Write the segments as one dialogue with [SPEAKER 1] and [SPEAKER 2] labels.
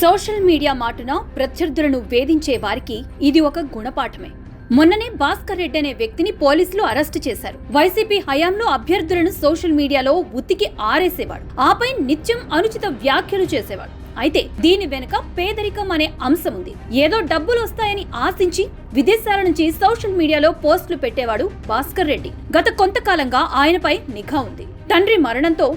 [SPEAKER 1] Social media మాటున ప్రత్యర్థులను వేధించే వారికి ఇది ఒక గుణపాఠమే. మొన్ననే భాస్కర్ రెడ్డి అనే వ్యక్తిని పోలీసులు అరెస్టు చేశారు. వైసీపీ హయాంలో అభ్యర్థులను సోషల్ మీడియాలో ఉతికి ఆరేసేవాడు. ఆపై నిత్యం అనుచిత వ్యాఖ్యలు చేసేవాడు. అయితే దీని వెనుక పేదరికం అనే అంశం ఉంది. ఏదో డబ్బులు వస్తాయని ఆశించి విదేశాల నుంచి సోషల్ మీడియాలో పోస్టులు పెట్టేవాడు భాస్కర్ రెడ్డి. గత కొంతకాలంగా ఆయనపై నిఘా ఉంది. తండ్రి మరణంతో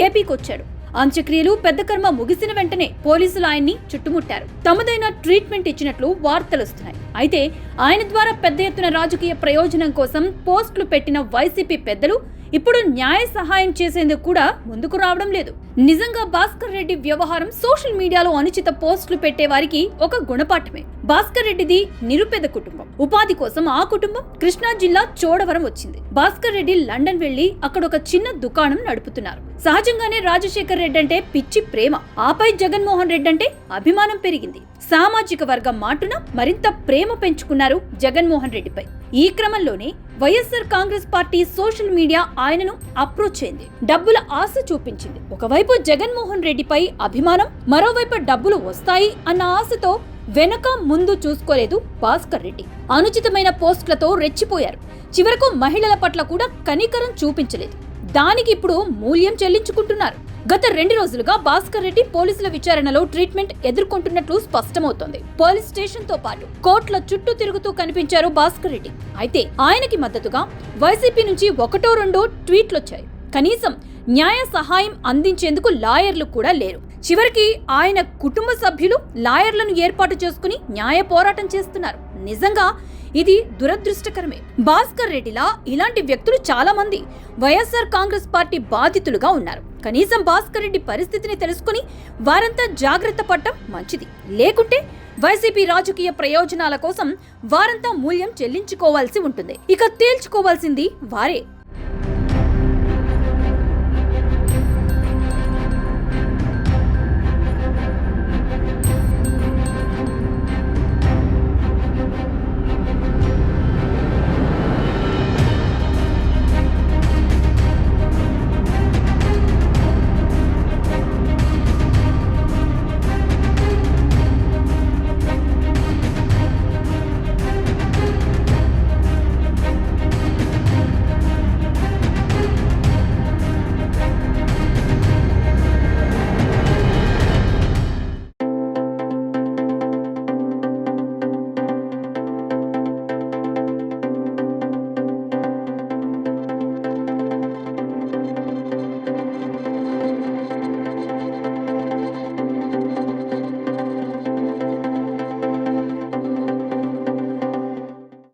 [SPEAKER 1] ఏపీకొచ్చాడు. అంత్యక్రియలు పెద్ద కర్మ ముగిసిన వెంటనే పోలీసులు ఆయన్ని చుట్టుముట్టారు. తమదైన ట్రీట్మెంట్ ఇచ్చినట్లు వార్తలొస్తున్నాయి. అయితే ఆయన ద్వారా పెద్ద ఎత్తున రాజకీయ ప్రయోజనం కోసం పోస్టులు పెట్టిన వైసీపీ పెద్దలు ఇప్పుడు న్యాయ సహాయం చేసేందుకు కూడా ముందుకు రావడం లేదు. నిజంగా భాస్కర్ రెడ్డి వ్యవహారం సోషల్ మీడియాలో అనుచిత పోస్టులు పెట్టే వారికి ఒక గుణపాఠమే. భాస్కర్ రెడ్డిది నిరుపేద కుటుంబం. ఉపాధి కోసం ఆ కుటుంబం కృష్ణా జిల్లా చోడవరం వచ్చింది. భాస్కర్ రెడ్డి లండన్ వెళ్లి అక్కడ ఒక చిన్న దుకాణం నడుపుతున్నారు. సహజంగానే రాజశేఖర్ రెడ్డి అంటే పిచ్చి ప్రేమ. ఆపై జగన్మోహన్ రెడ్డి అంటే అభిమానం పెరిగింది. సామాజిక వర్గం మాటున మరింత ప్రేమ పెంచుకున్నారు జగన్మోహన్ రెడ్డిపై. ఈ క్రమంలోనే YSR Congress party social media ఆయనను అప్రోచ్ అయింది. డబ్బుల ఆశ చూపించింది. ఒకవైపు జగన్మోహన్ రెడ్డిపై అభిమానం, మరోవైపు డబ్బులు వస్తాయి అన్న ఆశతో వెనక ముందు చూసుకోలేదు భాస్కర్ రెడ్డి. అనుచితమైన పోస్టులతో రెచ్చిపోయారు. చివరకు మహిళల పట్ల కూడా కనికరం చూపించలేదు. దానికి ఇప్పుడు మూల్యం చెల్లించుకుంటున్నారు. గత 2 రోజులుగా భాస్కర్ రెడ్డి పోలీసుల విచారణలో ట్రీట్మెంట్ ఎదుర్కొంటున్నట్లు స్పష్టమవుతోంది. పోలీస్ స్టేషన్ తో పాటు కోర్టుల చుట్టూ తిరుగుతూ కనిపించారు భాస్కర్ రెడ్డి. అయితే ఆయనకి మద్దతుగా వైసీపీ నుంచి 1-2 ట్వీట్లొచ్చాయి. కనీసం న్యాయ సహాయం అందించేందుకు లాయర్లు కూడా లేరు. చివరికి ఆయన కుటుంబ సభ్యులు లాయర్లను ఏర్పాటు చేసుకుని న్యాయ పోరాటం చేస్తున్నారు. నిజంగా ఇది దురదృష్టకరమే. భాస్కర్ రెడ్డిలా ఇలాంటి వ్యక్తులు చాలా మంది వైఎస్ఆర్ కాంగ్రెస్ పార్టీ బాధితులుగా ఉన్నారు. కనీసం భాస్కర్ రెడ్డి పరిస్థితిని తెలుసుకుని వారంతా జాగ్రత్త పడటం మంచిది. లేకుంటే వైసీపీ రాజకీయ ప్రయోజనాల కోసం వారంతా మూల్యం చెల్లించుకోవాల్సి ఉంటుంది. ఇక తేల్చుకోవాల్సింది వారే.